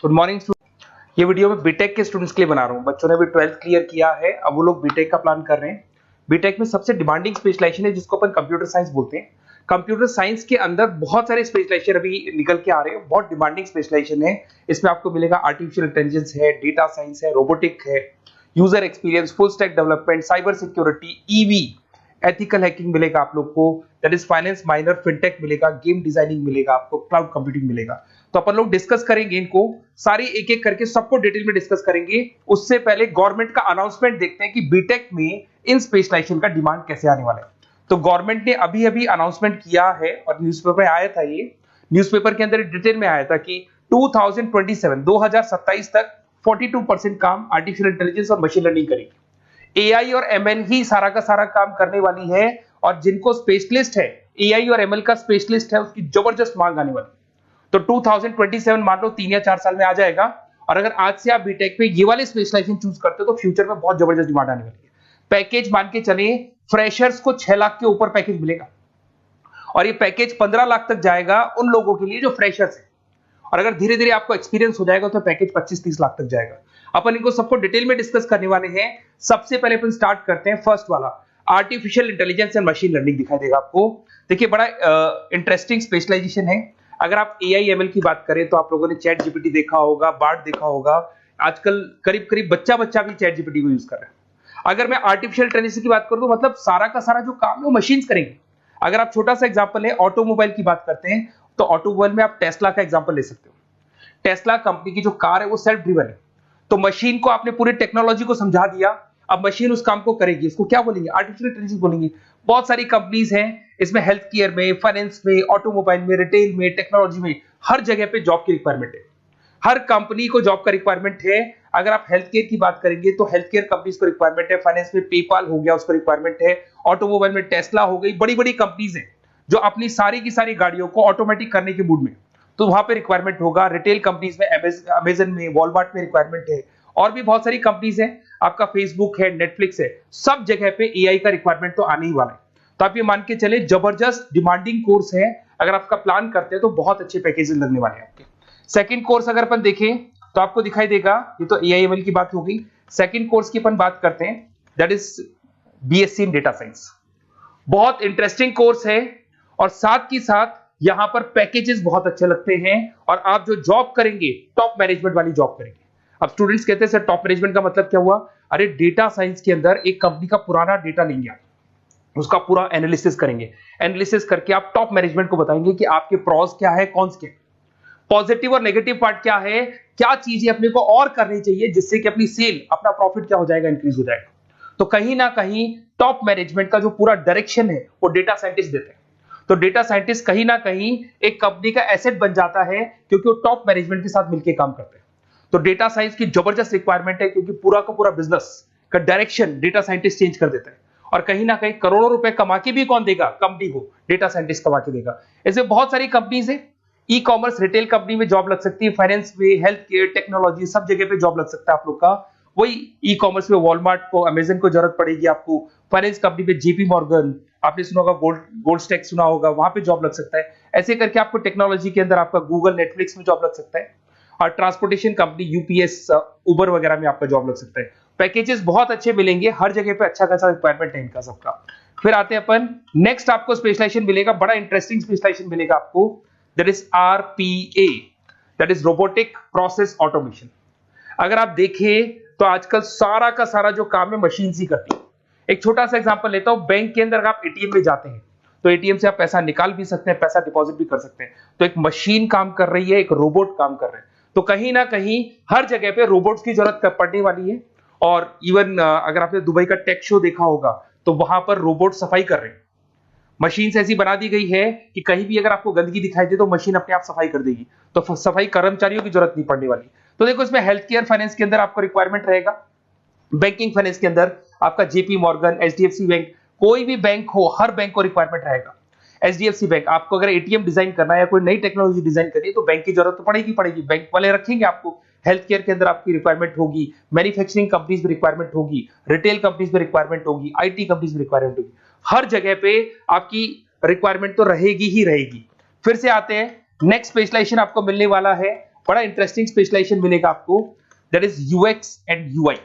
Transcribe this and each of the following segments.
Good morning. ये video मैं BTech के स्टूडेंट्स के लिए बना रहा हूँ। बच्चों ने भी 12th क्लियर किया है, अब वो लोग बीटेक का प्लान कर रहे हैं। बीटेक में सबसे डिमांडिंग स्पेशलाइजेशन है जिसको अपन कंप्यूटर साइंस बोलते हैं। कंप्यूटर साइंस के अंदर बहुत सारे स्पेशलाइजेशन अभी निकल के आ रहे हैं, बहुत डिमांडिंग स्पेशलाइजेशन है। इसमें आपको मिलेगा आर्टिफिशियल इंटेलिजेंस है, डेटा साइंस है, रोबोटिक है, user experience, full stack development, cyber security, EV, ethical hacking मिलेगा आप लोग को, that is finance minor, fintech मिलेगा, गेम डिजाइनिंग मिलेगा आपको, क्लाउड कंप्यूटिंग मिलेगा। तो अपन लोग डिस्कस करेंगे इनको सारी एक एक करके, सबको डिटेल में डिस्कस करेंगे। उससे पहले गवर्नमेंट का अनाउंसमेंट देखते हैं कि बीटेक में इन स्पेशलाइजेशन का डिमांड कैसे आने वाला है। तो गवर्नमेंट ने अभी अभी अनाउंसमेंट किया है और न्यूज़पेपर में आया था, ये न्यूज़पेपर के अंदर डिटेल में आया था कि 2027 तक 42% काम आर्टिफिशियल इंटेलिजेंस और मशीन लर्निंग करेगी। एआई और एमएल ही सारा का सारा काम करने वाली है, और जिनको स्पेशलिस्ट है, एआई और एमएल का स्पेशलिस्ट है, उसकी जबरदस्त मांग आने वाली है। तो 2027 मान लो 3 या 4 साल में आ जाएगा। और अगर आज से आप बीटेक में ये वाले स्पेशलाइजेशन चूज करते हो तो फ्यूचर में बहुत जबरदस्त डिमांड आने वाली है। पैकेज मान के चले, फ्रेशर्स को 6 लाख के ऊपर पैकेज मिलेगा, और ये पैकेज 15 लाख तक जाएगा उन लोगों के लिए जो फ्रेशर्स है। और अगर धीरे धीरे आपको एक्सपीरियंस हो जाएगा तो पैकेज 25-30 लाख तक जाएगा। अपन इनको सबको डिटेल में डिस्कस करने वाले हैं। सबसे पहले अपन स्टार्ट करते हैं फर्स्ट वाला, artificial intelligence and machine learning दिखाई देगा आपको। देखिए बड़ा इंटरेस्टिंग स्पेशलाइजेशन है। अगर आप एआई एमएल की बात करें तो आप लोगों ने चैट जीपीटी देखा होगा, बार्ड देखा होगा। आजकल करीब करीब बच्चा भी चैट जीपीटी को यूज कर रहा है। अगर मैं आर्टिफिशियल इंटेलिजेंस की बात करूं तो मतलब सारा का सारा जो काम है वो मशीन्स करेंगे। अगर आप छोटा सा एग्जांपल है, ऑटोमोबाइल की बात करते हैं तो ऑटोमोबाइल में आप टेस्ला का एग्जांपल ले सकते हो। टेस्ला कंपनी की जो कार है वो सेल्फ ड्रिवन है। तो मशीन को आपने पूरी टेक्नोलॉजी को समझा दिया, अब मशीन उस काम को करेगी। इसको क्या बोलेंगे? आर्टिफिशियल इंटेलिजेंस बोलेंगे। बहुत सारी कंपनीज हैं इसमें, हेल्थ केयर में, फाइनेंस में, ऑटोमोबाइल में, रिटेल में, टेक्नोलॉजी में, हर जगह पे जॉब की रिक्वायरमेंट है। हर कंपनी को जॉब का रिक्वायरमेंट है। अगर आप हेल्थ केयर की बात करेंगे तो हेल्थ केयर कंपनीज को रिक्वायरमेंट है, फाइनेंस में पेपाल हो गया उसको रिक्वायरमेंट है, ऑटोमोबाइल में टेस्ला हो गई, बड़ी बड़ी कंपनीज हैं जो अपनी सारी की सारी गाड़ियों को ऑटोमेटिक करने के मूड में, तो वहां पे रिक्वायरमेंट होगा। रिटेल कंपनीज में अमेजन में, वॉलमार्ट में रिक्वायरमेंट है, और भी बहुत सारी कंपनीज हैं, आपका फेसबुक है, नेटफ्लिक्स है, सब जगह पे एआई का रिक्वायरमेंट तो आने ही वाला है। तो आप ये मान के चले जबरदस्त डिमांडिंग कोर्स है। अगर आपका प्लान करते हैं तो बहुत अच्छे पैकेजेस लगने वाले हैं आपके। सेकंड कोर्स अगर अपन देखें तो आपको दिखाई देगा, ये तो एआई एमएल की बात हो गई। सेकंड कोर्स की अपन बात करते हैं, that is BSc in data science. बहुत इंटरेस्टिंग कोर्स है, और साथ की साथ यहां पर पैकेजेस बहुत अच्छे लगते हैं, और आप जो जॉब करेंगे टॉप मैनेजमेंट वाली जॉब करेंगे। अब स्टूडेंट्स कहते हैं सर टॉप मैनेजमेंट का मतलब क्या हुआ? अरे डेटा साइंस के अंदर एक कंपनी का पुराना डेटा लेंगे आप, उसका पूरा एनालिसिस करेंगे, एनालिसिस करके आप टॉप मैनेजमेंट को बताएंगे कि आपके प्रॉस क्या है, कॉन्स क्या है, पॉजिटिव और नेगेटिव पार्ट क्या है, क्या चीजें अपने को और करनी चाहिए जिससे कि अपनी सेल, अपना प्रॉफिट क्या हो जाएगा, इंक्रीज हो जाएगा। तो कहीं ना कहीं टॉप मैनेजमेंट का जो पूरा डायरेक्शन है वो डेटा साइंटिस्ट देते हैं। तो डेटा साइंटिस्ट कहीं ना कहीं एक कंपनी का एसेट बन जाता है, क्योंकि वो टॉप मैनेजमेंट के साथ मिलकर काम करते हैं। तो डेटा साइंस की जबरदस्त रिक्वायरमेंट है, क्योंकि पूरा का पूरा बिजनेस का डायरेक्शन डेटा साइंटिस्ट चेंज कर देता है। और कहीं ना कहीं करोड़ों रुपए कमा के भी कौन देगा? कंपनी को डेटा साइंटिस्ट कमा के देगा। ऐसे बहुत सारी कंपनीज है, ई कॉमर्स, रिटेल कंपनी में जॉब लग सकती है, फाइनेंस में, हेल्थ केयर, टेक्नोलॉजी, सब जगह पे जॉब लग सकता है आप लोग का। वही ई कॉमर्स में वॉलमार्ट को, अमेजन को जरूरत पड़ेगी आपको। फाइनेंस कंपनी में जेपी मॉर्गन, आपने सुना होगा, गोल्ड स्टैक सुना होगा, वहां पे जॉब लग सकता है। ऐसे करके आपको टेक्नोलॉजी के अंदर आपका गूगल, नेटफ्लिक्स में जॉब लग सकता है। और ट्रांसपोर्टेशन कंपनी, यूपीएस, उबर वगैरह में आपका जॉब लग सकता है। पैकेजेस बहुत अच्छे मिलेंगे, हर जगह पे अच्छा खासा रिक्वायरमेंट है इनका सबका। फिर आते हैं अपन नेक्स्ट, आपको स्पेशलाइजेशन मिलेगा, बड़ा इंटरेस्टिंग स्पेशलाइजेशन मिलेगा आपको, that is RPA, that is robotic process automation. अगर आप देखें तो आजकल सारा का सारा जो काम है मशीन ही करती है। एक छोटा सा एग्जांपल लेता हूं, बैंक के अंदर आप एटीएम में जाते हैं तो एटीएम से आप पैसा निकाल भी सकते हैं, पैसा डिपॉजिट भी कर सकते हैं। तो एक मशीन काम कर रही है, एक रोबोट काम कर रहे हैं। तो कहीं ना कहीं हर जगह पे रोबोट्स की जरूरत पड़ने वाली है। और इवन अगर आपने दुबई का टेक शो देखा होगा तो वहां पर रोबोट सफाई कर रहे हैं। मशीन ऐसी बना दी गई है कि कहीं भी अगर आपको गंदगी दिखाई दे तो मशीन अपने आप सफाई कर देगी, तो सफाई कर्मचारियों की जरूरत नहीं पड़ने वाली। तो देखो इसमें हेल्थ केयर, फाइनेंस के अंदर आपको रिक्वायरमेंट रहेगा, बैंकिंग फाइनेंस के अंदर आपका जेपी मॉर्गन, एचडीएफसी बैंक, कोई भी बैंक हो, हर बैंक को रिक्वायरमेंट रहेगा। एचडीएफसी बैंक, आपको अगर एटीएम डिजाइन करना है या कोई नई टेक्नोलॉजी डिजाइन करनी है तो बैंक की जरूरत तो पड़ेगी, बैंक वाले रखेंगे आपको। हेल्थ केयर के अंदर आपकी रिक्वायरमेंट होगी, मैन्युफैक्चरिंग कंपनीज में रिक्वायरमेंट होगी, रिटेल कंपनीज में रिक्वायरमेंट होगी, आईटी कंपनीज में रिक्वायरमेंट होगी। हर जगह पे आपकी रिक्वायरमेंट तो रहेगी ही रहेगी। फिर से आते हैं, नेक्स्ट स्पेशलाइजेशन आपको मिलने वाला है बड़ा इंटरेस्टिंग स्पेशलाइजेशन मिलेगा आपको, that is UX and UI,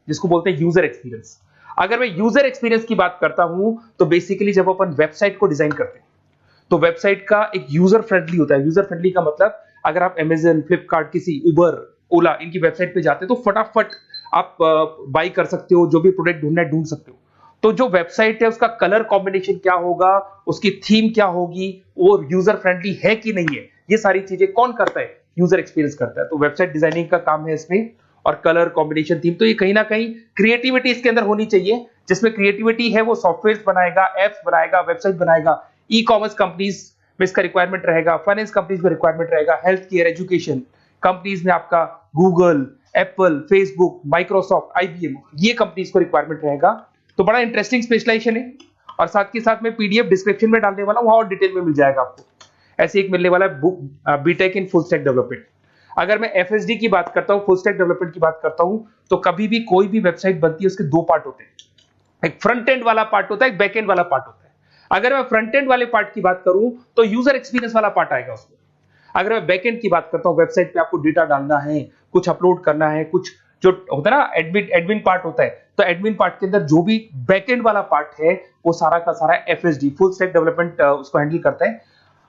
जिसको बोलते हैं यूजर एक्सपीरियंस। अगर मैं यूजर एक्सपीरियंस की बात करता हूं तो बेसिकली जब अपन वेबसाइट को डिजाइन करते हैं तो वेबसाइट का एक यूजर फ्रेंडली होता है। यूजर फ्रेंडली का मतलब अगर आप अमेजन, फ्लिपकार्ट, किसी उबर, ओला इनकी वेबसाइट पे जाते हैं तो फटाफट आप बाई कर सकते हो, जो भी प्रोडक्ट ढूंढना है ढूंढ सकते हो। तो जो वेबसाइट है उसका कलर कॉम्बिनेशन क्या होगा, उसकी थीम क्या होगी, वो यूजर फ्रेंडली है कि नहीं है, ये सारी चीजें कौन करता है, यूजर एक्सपीरियंस करता है। तो वेबसाइट डिजाइनिंग का काम है इसमें, और कलर कॉम्बिनेशन, थीम, तो ये कहीं ना कहीं क्रिएटिविटी इसके अंदर होनी चाहिए। जिसमें क्रिएटिविटी है वो सॉफ्टवेयर बनाएगा, एप्स बनाएगा, वेबसाइट बनाएगा। ई कॉमर्स कंपनीज में इसका रिक्वायरमेंट रहेगा, फाइनेंस कंपनीज में रिक्वायरमेंट रहेगा, हेल्थ केयर, एजुकेशन कंपनीज में आपका Google, Apple, Facebook, Microsoft, IBM, ये कंपनीज को रिक्वायरमेंट रहेगा। तो बड़ा इंटरेस्टिंग स्पेशलाइजेशन है, और साथ के साथ में पीडीएफ डिस्क्रिप्शन में डालने वाला हूं, वहां और डिटेल में मिल जाएगा आपको। ऐसे एक मिलने वाला है book, BTech in full stack development. अगर मैं एफएसडी की बात करता हूं, फुल स्टैक डेवलपमेंट की बात करता हूं, तो कभी भी कोई भी वेबसाइट बनती है उसके दो पार्ट होते हैं, एक फ्रंट एंड वाला पार्ट होता है, एक बैक एंड वाला पार्ट होता है। अगर मैं फ्रंट एंड वाले पार्ट की बात करूं तो यूजर एक्सपीरियंस वाला पार्ट आएगा उसमें। अगर मैं बैक एंड की बात करता हूं, वेबसाइट पे आपको डेटा डालना है, कुछ अपलोड करना है, कुछ जो होता है ना एडमिन पार्ट होता है, तो एडमिन पार्ट के अंदर जो भी बैक एंड वाला पार्ट है वो सारा का सारा एफएसडी, फुल स्टैक डेवलपमेंट, उसको हैंडल करता है।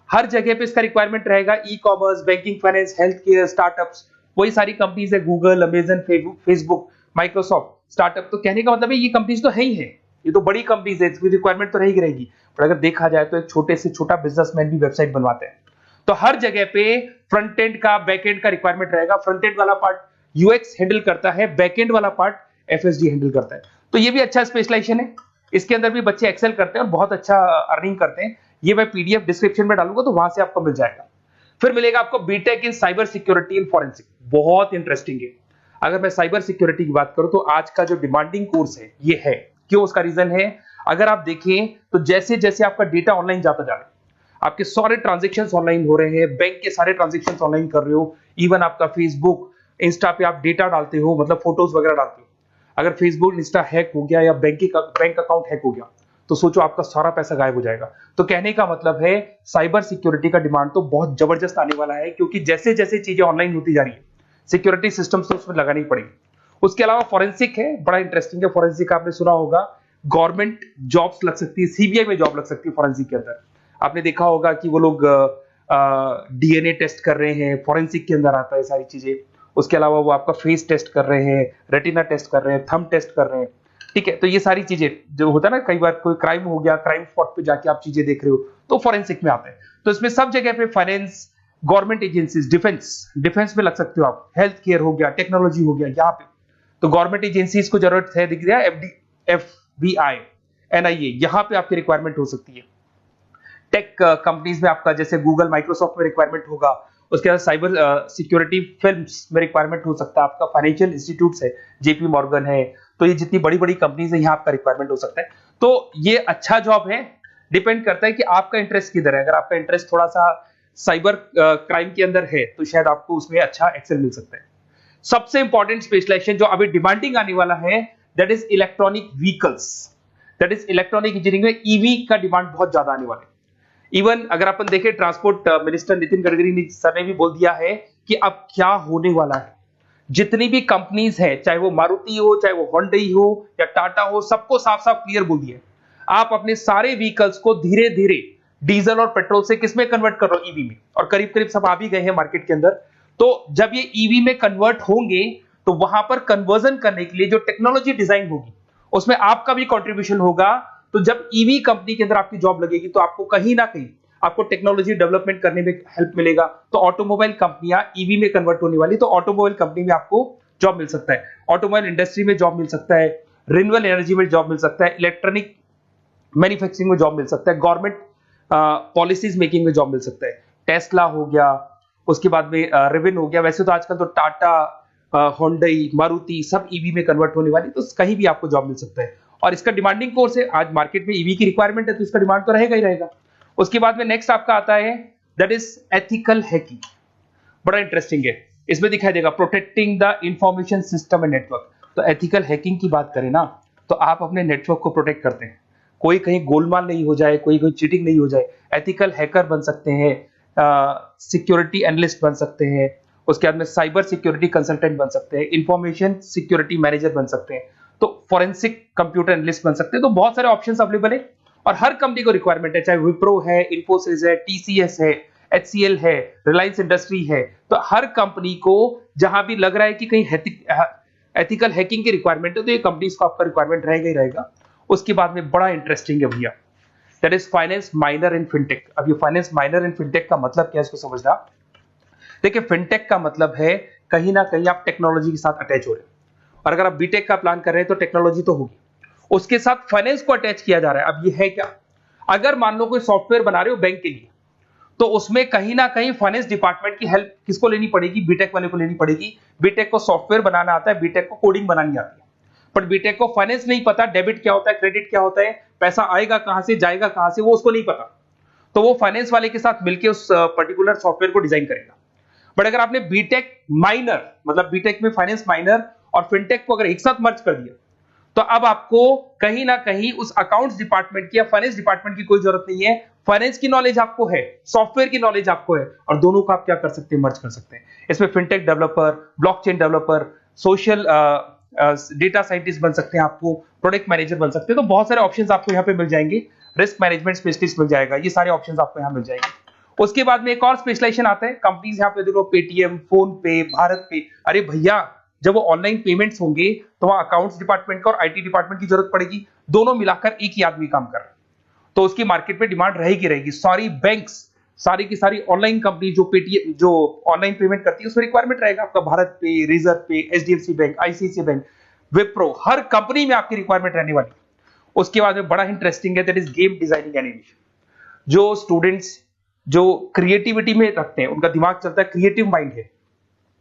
हर जगह पे इसका रिक्वायरमेंट रहेगा। E commerce, banking, finance, health care, startups, वही सारी कंपनीज है, Google, Amazon, Facebook, Microsoft, startup. तो कहने का मतलब है ये कंपनीज तो है ही है, ये तो बड़ी कंपनीज है, इसकी रिक्वायरमेंट तो रहेगी रहेगी। पर अगर देखा जाए तो एक छोटे से छोटा बिजनेसमैन भी वेबसाइट बनवाते हैं। तो हर जगह पे फ्रंट एंड का, बैक एंड का रिक्वायरमेंट रहेगा। फ्रंट एंड वाला पार्ट यूएक्स हैंडल करता है, बैक एंड वाला पार्ट एफएसडी हैंडल करता है। तो ये भी अच्छा स्पेशलाइजेशन है, इसके अंदर भी बच्चे एक्सेल करते हैं और बहुत अच्छा अर्निंग करते हैं। ये मैं पीडीएफ डिस्क्रिप्शन में डालूंगा तो वहां से आपको मिल जाएगा। फिर मिलेगा आपको BTech in cyber security and forensic, बहुत इंटरेस्टिंग है। अगर मैं साइबर सिक्योरिटी की बात करूं तो आज का जो डिमांडिंग कोर्स है ये है। क्यों? उसका रीजन है, अगर आप देखें तो जैसे जैसे आपका डेटा ऑनलाइन जाता जा रहा है, आपके सारे ट्रांजेक्शंस ऑनलाइन हो रहे हैं, बैंक के सारे ट्रांजेक्शंस ऑनलाइन कर रहे हो, इवन आपका फेसबुक, इंस्टा पे आप डेटा डालते हो, मतलब फोटोज वगैरह डालते हो। अगर फेसबुक, इंस्टा हैक हो गया या बैंक अकाउंट हैक हो गया तो सोचो आपका सारा पैसा गायब हो जाएगा। तो कहने का मतलब है साइबर सिक्योरिटी का डिमांड तो बहुत जबरदस्त आने वाला है, क्योंकि जैसे जैसे चीजें ऑनलाइन होती जा रही है सिक्योरिटी सिस्टम्स तो उसमें लगानी पड़ेगी। उसके अलावा फॉरेंसिक है, बड़ा इंटरेस्टिंग है। फॉरेंसिक आपने सुना होगा, गवर्नमेंट जॉब्स लग सकती है, सीबीआई में जॉब लग सकती है फॉरेंसिक के अंदर। आपने देखा होगा कि वो लोग डीएनए टेस्ट कर रहे हैं, फॉरेंसिक के अंदर आता है सारी चीजें। उसके अलावा वो आपका फेस टेस्ट कर रहे हैं, रेटिना टेस्ट कर रहे हैं, थंब टेस्ट कर रहे हैं, ठीक है। तो ये सारी चीजें जो होता है ना, कई बार कोई क्राइम हो गया, क्राइम स्पॉट पे जाके आप चीजें देख रहे हो तो फॉरेंसिक में आते हैं। तो इसमें सब जगह पे फाइनेंस, गवर्नमेंट एजेंसीज, डिफेंस में लग सकते हो आप, हेल्थ केयर हो गया, टेक्नोलॉजी हो गया, यहाँ पे तो गवर्नमेंट एजेंसीज को जरूरत है, दिख गया एफबीआई, एनआईए, यहाँ पे आपकी रिक्वायरमेंट हो सकती है। टेक कंपनीज में आपका जैसे गूगल, माइक्रोसॉफ्ट में रिक्वायरमेंट होगा। उसके बाद साइबर सिक्योरिटी फिल्म्स में रिक्वायरमेंट हो सकता है आपका, फाइनेंशियल इंस्टीट्यूट्स है, जेपी मॉर्गन है, तो ये जितनी बड़ी बड़ी कंपनीज है यहाँ आपका रिक्वायरमेंट हो सकता है। तो ये अच्छा जॉब है, डिपेंड करता है कि आपका इंटरेस्ट किधर है। अगर आपका इंटरेस्ट थोड़ा सा साइबर क्राइम के अंदर है तो शायद आपको उसमें अच्छा एक्सेल मिल सकता है। सबसे इंपॉर्टेंट स्पेशलाइजेशन जो अभी डिमांडिंग आने वाला है, that is electronic vehicles, that is electronic engineering में ईवी का डिमांड बहुत ज्यादा आने वाला है। इवन अगर अपन देखें, transport minister Nitin Gadkari sir ने भी बोल दिया है कि अब क्या होने वाला है, जितनी भी कंपनीज है, चाहे वो मारुति हो, चाहे वो होंडई हो या टाटा हो, सबको साफ साफ क्लियर बोल दिया, आप अपने सारे व्हीकल्स को धीरे धीरे डीजल और पेट्रोल से किसमें कन्वर्ट कर रहे हो, ईवी में। और करीब करीब सब आ भी गए हैं मार्केट के अंदर। तो जब ये ईवी में कन्वर्ट होंगे तो वहां पर कन्वर्जन करने के लिए जो टेक्नोलॉजी डिजाइन होगी उसमें आपका भी कंट्रीब्यूशन होगा। तो जब ईवी कंपनी के अंदर आपकी जॉब लगेगी तो आपको कहीं ना कहीं आपको टेक्नोलॉजी डेवलपमेंट करने में हेल्प मिलेगा। तो ऑटोमोबाइल कंपनियां ईवी में कन्वर्ट होने वाली, तो ऑटोमोबाइल कंपनी में आपको जॉब मिल सकता है, ऑटोमोबाइल इंडस्ट्री में जॉब मिल सकता है, रिन्यूएबल एनर्जी में जॉब मिल सकता है, इलेक्ट्रॉनिक मैन्युफैक्चरिंग में जॉब मिल सकता है, गवर्नमेंट पॉलिसीज मेकिंग में जॉब मिल सकता है, टेस्ला हो गया, उसके बाद में रिविन हो गया। वैसे तो आजकल तो टाटा, होंडई, मारुति सब ईवी में कन्वर्ट होने वाली, तो कहीं भी आपको जॉब मिल सकता है। और इसका डिमांडिंग कोर्स है, आज मार्केट में ईवी की रिक्वायरमेंट है तो इसका डिमांड तो रहेगा ही रहेगा। उसके बाद में नेक्स्ट आपका आता है दैट इज एथिकल हैकिंग, बड़ा इंटरेस्टिंग है। इसमें दिखाई देगा protecting the information system and network. तो एथिकल हैकिंग की बात करें ना, तो आप अपने नेटवर्क को प्रोटेक्ट करते हैं, कोई कहीं गोलमाल नहीं हो जाए, कोई चीटिंग नहीं हो जाए। एथिकल हैकर बन सकते हैं, सिक्योरिटी एनालिस्ट बन सकते हैं, उसके बाद में साइबर सिक्योरिटी कंसल्टेंट बन सकते हैं, इंफॉर्मेशन सिक्योरिटी मैनेजर बन सकते हैं, तो फॉरेंसिक कंप्यूटर एनालिस्ट बन सकते हैं। तो बहुत सारे ऑप्शंस अवेलेबल है और हर कंपनी को रिक्वायरमेंट है, चाहे विप्रो है, इन्फोसिस है, टीसीएस है, एचसीएल है, रिलायंस इंडस्ट्री है। तो हर कंपनी को जहां भी लग रहा है कि कहीं एथिकल हैकिंग की रिक्वायरमेंट है, तो ये कंपनीज को आपका रिक्वायरमेंट रहेगा ही रहेगा। उसके बाद में बड़ा इंटरेस्टिंग है भैया, that is finance minor in fintech. अब ये फाइनेंस माइनर इन फिनटेक का मतलब क्या है, इसको समझना। देखिए, फिनटेक का मतलब है कहीं ना कहीं आप टेक्नोलॉजी के साथ अटैच हो रहे हैं, और अगर आप बीटेक का प्लान कर रहे हैं तो टेक्नोलॉजी तो होगी, उसके साथ फाइनेंस को अटैच किया जा रहा है। अब ये है क्या, अगर मान लो कोई सॉफ्टवेयर बना रहे हो बैंक के लिए, तो उसमें कहीं ना कहीं फाइनेंस डिपार्टमेंट की हेल्प किसको लेनी पड़ेगी, बीटेक वाले को लेनी पड़ेगी। बीटेक को सॉफ्टवेयर बनाना आता है, बीटेक को कोडिंग बनानी आती है, पर बीटेक को फाइनेंस नहीं पता, डेबिट क्या होता है, क्रेडिट क्या होता है, पैसा आएगा कहां से, जाएगा कहां से, वो उसको नहीं पता। तो वो फाइनेंस वाले के साथ मिलकर उस पर्टिकुलर सॉफ्टवेयर को डिजाइन करेगा। बट अगर आपने बीटेक माइनर, मतलब बीटेक में फाइनेंस माइनर और फिनटेक को अगर एक साथ मर्ज कर दिया, तो अब आपको कहीं ना कहीं उस अकाउंट्स डिपार्टमेंट की या फाइनेंस डिपार्टमेंट की कोई जरूरत नहीं है। फाइनेंस की नॉलेज आपको है, सॉफ्टवेयर की नॉलेज आपको है, और दोनों को आप क्या कर सकते हैं, मर्ज कर सकते हैं। इसमें fintech developer, blockchain developer, social data scientist बन सकते हैं, आपको प्रोडक्ट मैनेजर बन सकते हैं। तो बहुत सारे ऑप्शंस आपको यहाँ पे मिल जाएंगे, रिस्क मैनेजमेंट स्पेशलिस्ट मिल जाएगा, ये सारे ऑप्शंस आपको यहाँ मिल जाएंगे। उसके बाद में एक और स्पेशलाइजेशन आता है, कंपनीज यहाँ पे देखो, पेटीएम, फोन पे, भारत पे। अरे भैया, जब वो ऑनलाइन पेमेंट्स होंगे तो वहां अकाउंट्स डिपार्टमेंट का और आईटी डिपार्टमेंट की जरूरत पड़ेगी, दोनों मिलाकर एक ही आदमी काम कर रहा है, तो उसकी मार्केट में डिमांड रहेगी रहेगी। सारी बैंक्स, सारी की सारी ऑनलाइन कंपनी जो पेटीएम, जो ऑनलाइन पेमेंट करती है, उसमें रिक्वायरमेंट रहेगा आपका भारत पे, Razorpay, HDFC bank, ICICI bank, Wipro, हर कंपनी में आपकी रिक्वायरमेंट रहने वाली। उसके बाद में बड़ा इंटरेस्टिंग है, that is game designing animation. जो स्टूडेंट्स जो क्रिएटिविटी में रखते हैं, उनका दिमाग चलता है, क्रिएटिव माइंड है,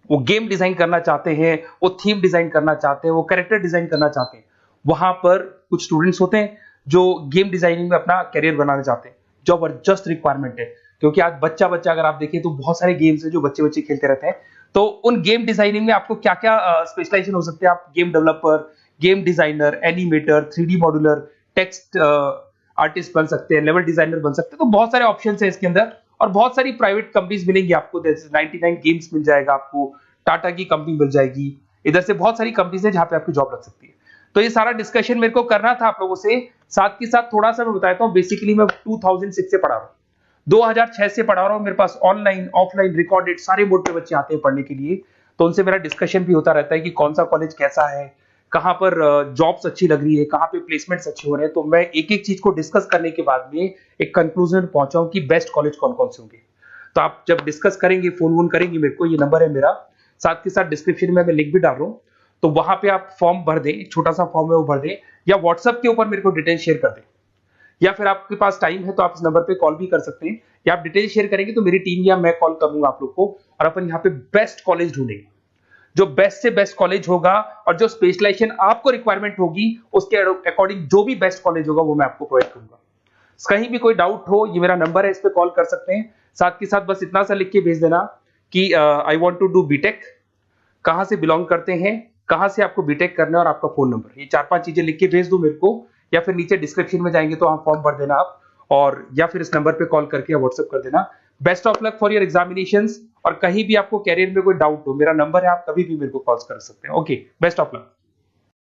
वो गेम डिजाइन करना चाहते हैं, वो थीम डिजाइन करना चाहते हैं, वो कैरेक्टर डिजाइन करना चाहते हैं, वहां पर कुछ स्टूडेंट्स होते हैं जो गेम डिजाइनिंग में अपना करियर बनाना चाहते हैं। जबरदस्त रिक्वायरमेंट है, क्योंकि आज बच्चा बच्चा अगर आप देखें तो बहुत सारे गेम्स हैं जो बच्चे बच्चे खेलते रहते हैं। तो उन गेम डिजाइनिंग में आपको क्या क्या स्पेशलाइजेशन हो सकते हैं, आप game developer, game designer, animator, 3D modular, text artist बन सकते हैं, लेवल डिजाइनर बन सकते हैं। तो बहुत सारे ऑप्शंस हैं इसके अंदर, और बहुत सारी प्राइवेट कंपनीज मिलेंगी आपको, जैसे 99 गेम्स मिल जाएगा आपको, टाटा की कंपनी मिल जाएगी, इधर से बहुत सारी कंपनीज है जहां पे आपकी जॉब लग सकती है। तो ये सारा डिस्कशन मेरे को करना था आप लोगों से, साथ के साथ थोड़ा सा मैं बताता हूँ। बेसिकली मैं 2006 से पढ़ा रहा हूँ, 2006 से पढ़ा रहा हूँ, मेरे पास ऑनलाइन ऑफलाइन रिकॉर्डेड सारे मोड पे बच्चे आते हैं पढ़ने के लिए, तो उनसे मेरा डिस्कशन भी होता रहता है कि कौन सा कॉलेज कैसा है, कहाँ पर जॉब्स अच्छी लग रही है, कहाँ पे प्लेसमेंट्स अच्छे हो रहे हैं। तो मैं एक एक चीज को डिस्कस करने के बाद में एक कंक्लूजन पहुंचा हूं कि बेस्ट कॉलेज कौन कौन से होंगे। तो आप जब डिस्कस करेंगे, फोन वोन करेंगे मेरे को, ये नंबर है मेरा, साथ के साथ डिस्क्रिप्शन में मैं लिंक भी डाल रहा हूँ, तो वहां पे आप फॉर्म भर दें, एक छोटा सा फॉर्म है वो भर दें, या व्हाट्सएप के ऊपर मेरे को डिटेल शेयर कर दें, या फिर आपके पास टाइम है तो आप इस नंबर पे कॉल भी कर सकते हैं, या आप डिटेल शेयर करेंगे तो मेरी टीम या मैं कॉल करूंगा आप लोग को, और अपन यहाँ पे बेस्ट कॉलेज ढूंढेंगे, जो बेस्ट से बेस्ट कॉलेज होगा, और जो स्पेशलाइजेशन आपको रिक्वायरमेंट होगी उसके अकॉर्डिंग जो भी बेस्ट कॉलेज होगा वो मैं आपको प्रोवाइड करूंगा। कहीं भी कोई डाउट हो, ये मेरा नंबर है, इस पे कॉल कर सकते हैं। साथ के साथ बस इतना सा लिख के भेज देना कि I want to do BTech, कहां से बिलोंग करते हैं, कहां से आपको बीटेक करना है, और आपका फोन नंबर, ये 4-5 चीजें लिख के भेज दो मेरे को, या फिर नीचे डिस्क्रिप्शन में जाएंगे तो आप फॉर्म भर देना आप, और या फिर इस नंबर पे कॉल करके या व्हाट्सएप कर देना। Best of luck for your examinations, और कहीं भी आपको कैरियर में कोई डाउट हो, मेरा नंबर है, आप कभी भी मेरे को कॉल कर सकते हैं। Okay, best of luck.